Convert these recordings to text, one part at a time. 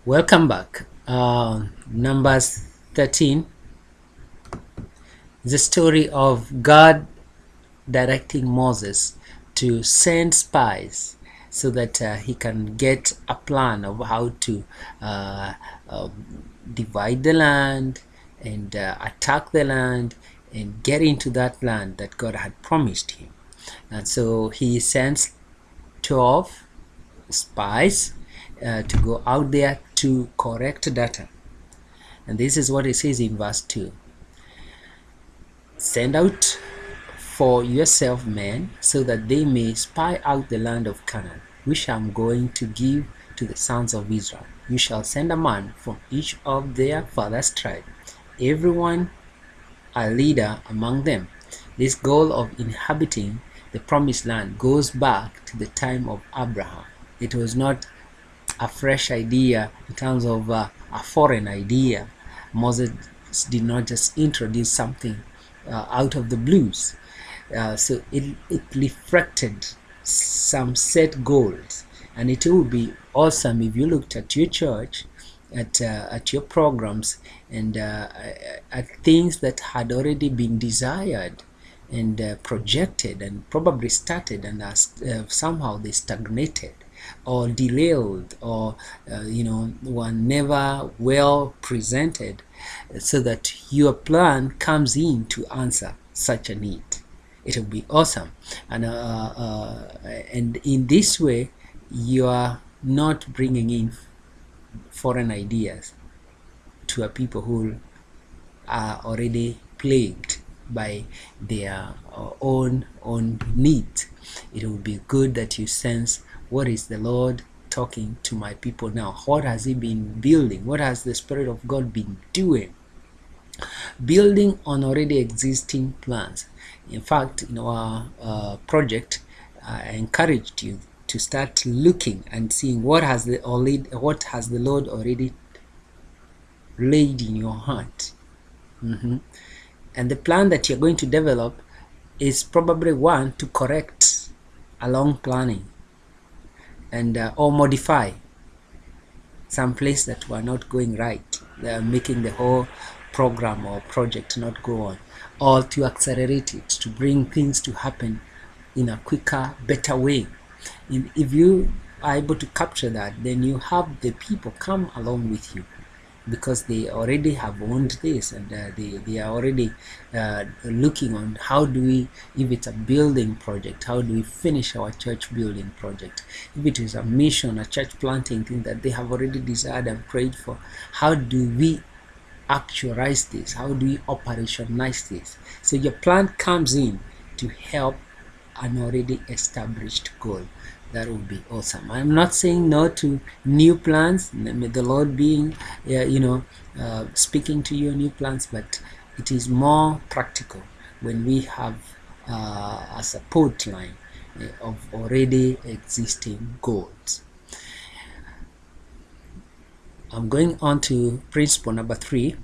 Welcome back. Numbers 13 is a story of God directing Moses to send spies so that he can get a plan of how to uh, uh, divide the land and attack the land and get into that land that God had promised him. And so he sends 12 spies to go out there to correct data. And this is what it says in verse 2. Send out for yourself men, so that they may spy out the land of Canaan, which I am going to give to the sons of Israel. You shall send a man from each of their father's tribe, everyone a leader among them. This goal of inhabiting the promised land goes back to the time of Abraham. It was not a fresh idea in terms of a foreign idea. Moses did not just introduce something out of the blues. So it reflected some set goals, and it would be awesome if you looked at your church, at your programs, and at things that had already been desired and projected and probably started, and somehow they stagnated or delayed, or were never well presented, so that your plan comes in to answer such a need. It will be awesome. And in this way, you are not bringing in foreign ideas to a people who are already plagued by their own needs. It will be good that you sense, what is the Lord talking to my people now? What has he been building? What has the Spirit of God been doing? Building on already existing plans. In fact, in our project, I encouraged you to start looking and seeing what has the Lord already laid in your heart. And the plan that you're going to develop is probably one to correct along planning and or modify some place that were not going right. They are making the whole program or project not go on, or to accelerate it, to bring things to happen in a quicker, better way. If you are able to capture that, then you have the people come along with you, because they already have owned this, and they are already looking on how do we, if it's a building project, how do we finish our church building project. If it is a mission, a church planting thing that they have already desired and prayed for, how do we actualize this? How do we operationalize this? So your plan comes in to help an already established goal. That would be awesome. I'm not saying no to new plans. May the Lord being, speaking to you new plans, but it is more practical when we have a support line of already existing goals. I'm going on to principle number 3.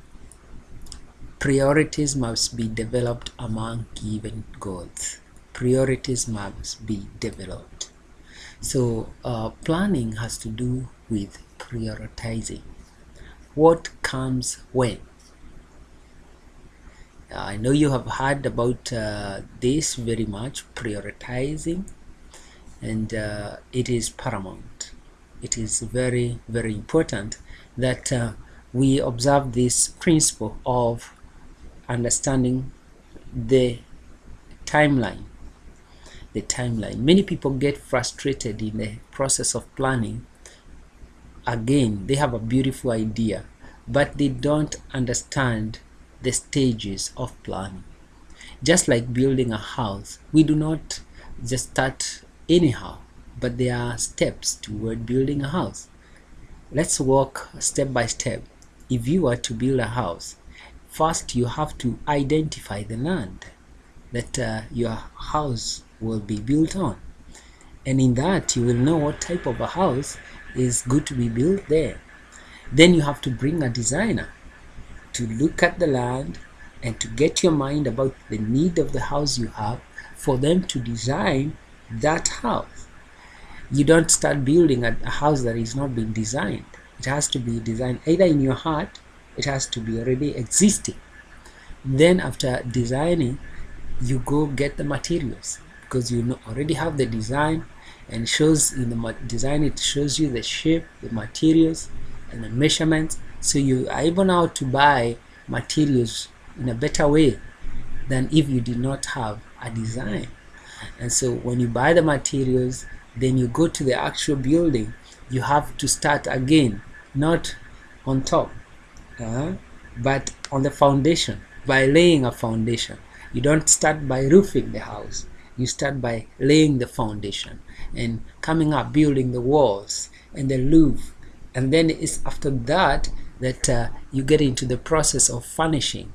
Priorities must be developed among given goals. Priorities must be developed. So planning has to do with prioritizing. What comes when? I know you have heard about this very much, prioritizing, and it is paramount. It is very, very important that we observe this principle of understanding the timeline. The timeline. Many people get frustrated in the process of planning. Again, they have a beautiful idea, but they don't understand the stages of planning. Just like building a house, we do not just start anyhow, but there are steps toward building a house. Let's walk step by step. If you are to build a house, first you have to identify the land that your house will be built on, and in that you will know what type of a house is good to be built there. Then you have to bring a designer to look at the land and to get your mind about the need of the house you have, for them to design that house. You don't start building a house that is not being designed. It has to be designed either in your heart, it has to be already existing. Then after designing, you go get the materials, because you already have the design, and shows in the design, it shows you the shape, the materials, and the measurements. So you are able now to buy materials in a better way than if you did not have a design. And so when you buy the materials, then you go to the actual building, you have to start again, not on top, but on the foundation, by laying a foundation. You don't start by roofing the house, you start by laying the foundation and coming up, building the walls and the roof. And then it's after that that you get into the process of furnishing.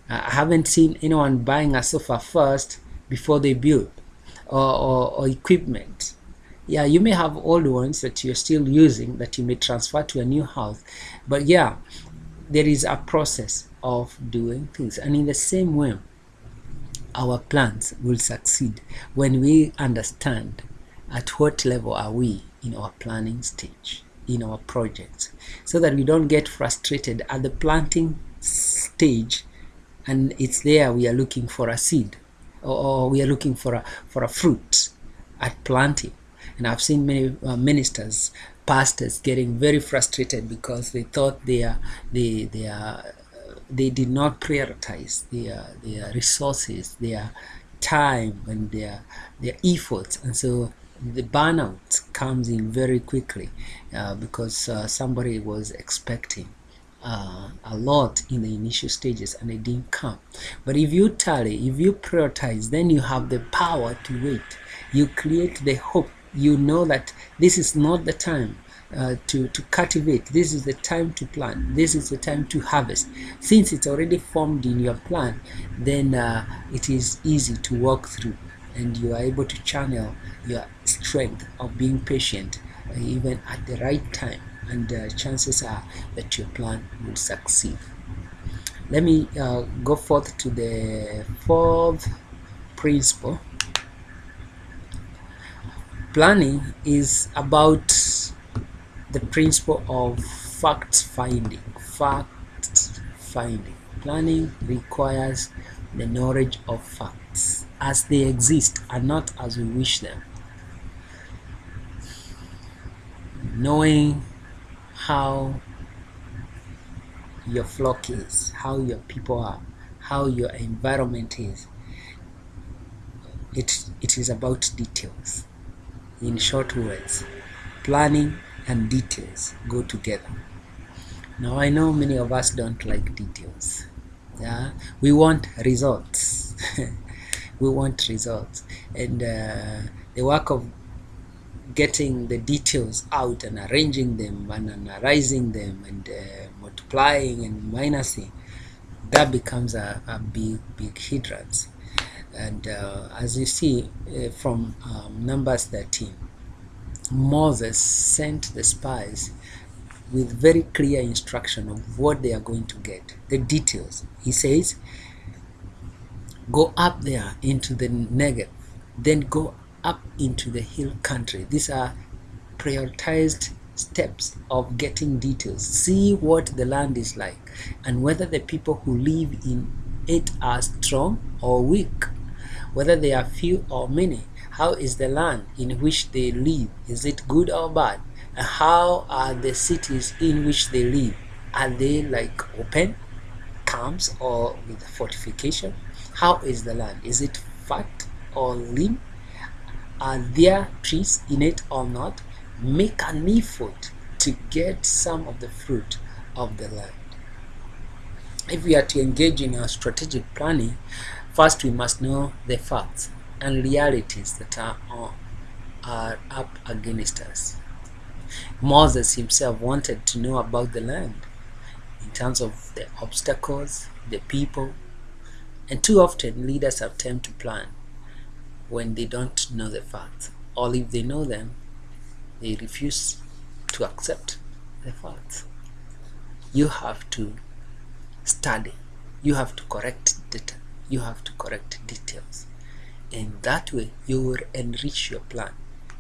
I haven't seen anyone buying a sofa first before they build, or equipment. Yeah, you may have old ones that you're still using that you may transfer to a new house, but yeah, there is a process of doing things. And in the same way, our plans will succeed when we understand at what level are we in our planning stage, in our projects, so that we don't get frustrated at the planting stage and it's there we are looking for a seed, or we are looking for a fruit at planting. And I've seen many ministers, pastors getting very frustrated because they thought they did not prioritize their resources, their time, and their efforts, and so the burnout comes in very quickly because somebody was expecting a lot in the initial stages and it didn't come. But if you tally, if you prioritize, then you have the power to wait. You create the hope. You know that this is not the time to cultivate. This is the time to plant. This is the time to harvest. Since it's already formed in your plan, then it is easy to walk through, and you are able to channel your strength of being patient even at the right time, and chances are that your plan will succeed. Let me go forth to the fourth principle. Planning is about the principle of fact finding. Planning requires the knowledge of facts as they exist and not as we wish them. Knowing how your flock is, how your people are, how your environment is. It is about details. In short words, planning and details go together. Now I know many of us don't like details. Yeah, we want results. We want results, and the work of getting the details out and arranging them and analyzing them and multiplying and minusing, that becomes a big hindrance. And as you see from Numbers 13, Moses sent the spies with very clear instruction of what they are going to get, the details. He says, go up there into the Negev, then go up into the hill country. These are prioritized steps of getting details. See what the land is like and whether the people who live in it are strong or weak, whether they are few or many. How is the land in which they live? Is it good or bad? And how are the cities in which they live? Are they like open camps or with fortification? How is the land? Is it fat or lean? Are there trees in it or not? Make an effort to get some of the fruit of the land. If we are to engage in our strategic planning, first we must know the facts and realities that are up against us. Moses himself wanted to know about the land in terms of the obstacles, the people, and too often leaders attempt to plan when they don't know the facts, or if they know them, they refuse to accept the facts. You have to study, you have to correct data, you have to correct details. In that way, you will enrich your plan,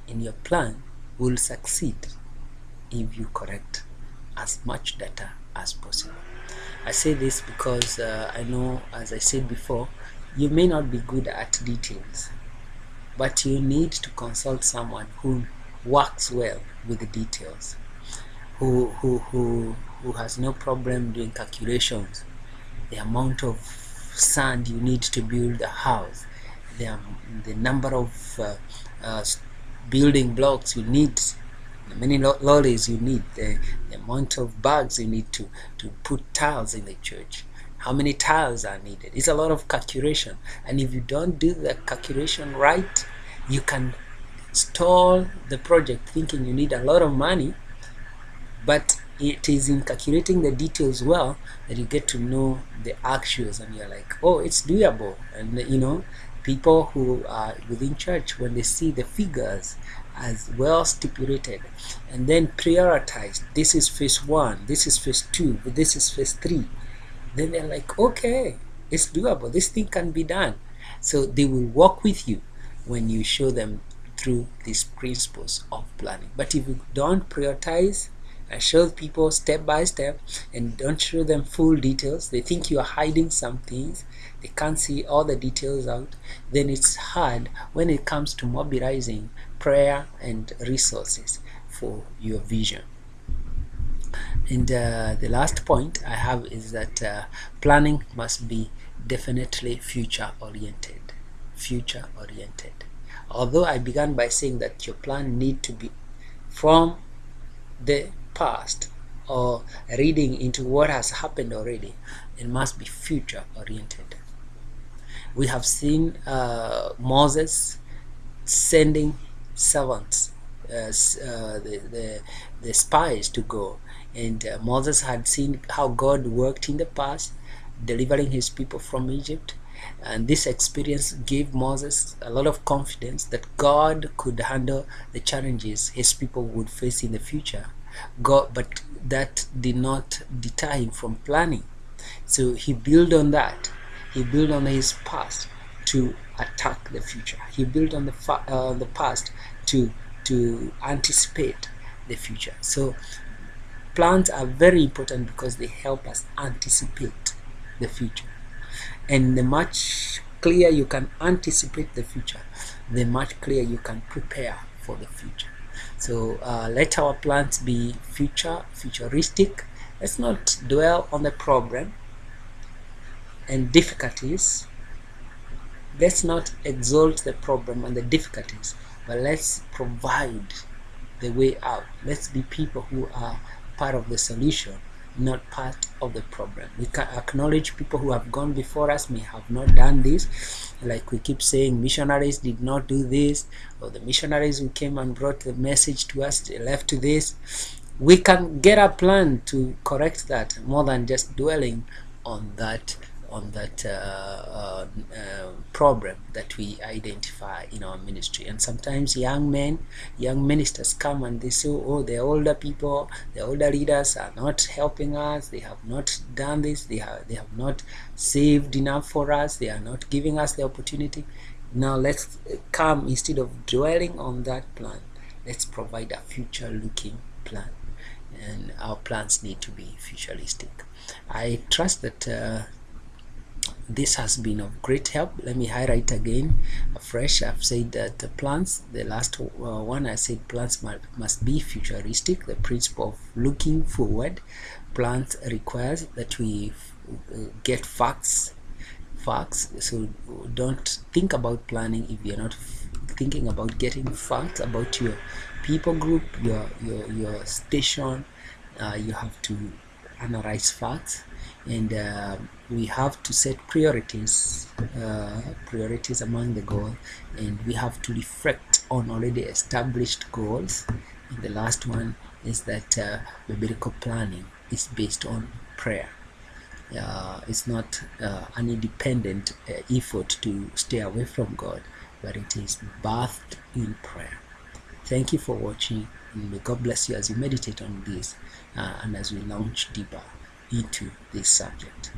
and your plan will succeed if you correct as much data as possible. I say this because I know, as I said before, you may not be good at details, but you need to consult someone who works well with the details, who has no problem doing calculations, the amount of sand you need to build a house, the number of uh, building blocks you need, the many lorries you need, the amount of bags you need to put tiles in the church, how many tiles are needed. It's a lot of calculation, and if you don't do the calculation right, you can stall the project thinking you need a lot of money, but it is in calculating the details well that you get to know the actuals, and you're like, oh, it's doable. And people who are within church, when they see the figures as well stipulated and then prioritized, this is phase 1, this is phase 2, this is phase 3, then they're like, okay, it's doable, this thing can be done. So they will work with you when you show them through these principles of planning. But if you don't prioritize and show people step by step and don't show them full details, they think you are hiding some things, they can't see all the details out, then it's hard when it comes to mobilizing prayer and resources for your vision. And the last point I have is that planning must be definitely future oriented. Although I began by saying that your plan need to be from the past or reading into what has happened already, it must be future oriented. We have seen Moses sending servants, the spies, to go, and Moses had seen how God worked in the past, delivering his people from Egypt, and this experience gave Moses a lot of confidence that God could handle the challenges his people would face in the future. But that did not deter him from planning. So he built on that. He built on his past to attack the future. He built on the past to anticipate the future. So plans are very important because they help us anticipate the future. And the much clearer you can anticipate the future, the much clearer you can prepare for the future. So let our plans be futuristic. Let's not dwell on the problem and difficulties. Let's not exalt the problem and the difficulties, but let's provide the way out. Let's be people who are part of the solution, not part of the problem. We can acknowledge people who have gone before us may have not done this. Like we keep saying, missionaries did not do this, or the missionaries who came and brought the message to us, they left to this. We can get a plan to correct that, more than just dwelling on that problem that we identify in our ministry. And sometimes young ministers come and they say, oh, the older people, the older leaders are not helping us, they have not done this, they have not saved enough for us, they are not giving us the opportunity. Now let's come, instead of dwelling on that plan, let's provide a future looking plan. And our plans need to be futuristic. I trust that this has been of great help. Let me highlight again afresh. I've said that the plans, the last one I said, plans must be futuristic, the principle of looking forward. Plans requires that we get facts. So don't think about planning if you're not thinking about getting facts about your people group, your station. You have to analyze facts, and we have to set priorities among the goals, and we have to reflect on already established goals. And the last one is that biblical planning is based on prayer. It's not an independent effort to stay away from God, but it is birthed in prayer. Thank you for watching, and may God bless you as you meditate on this and as we launch deeper into this subject.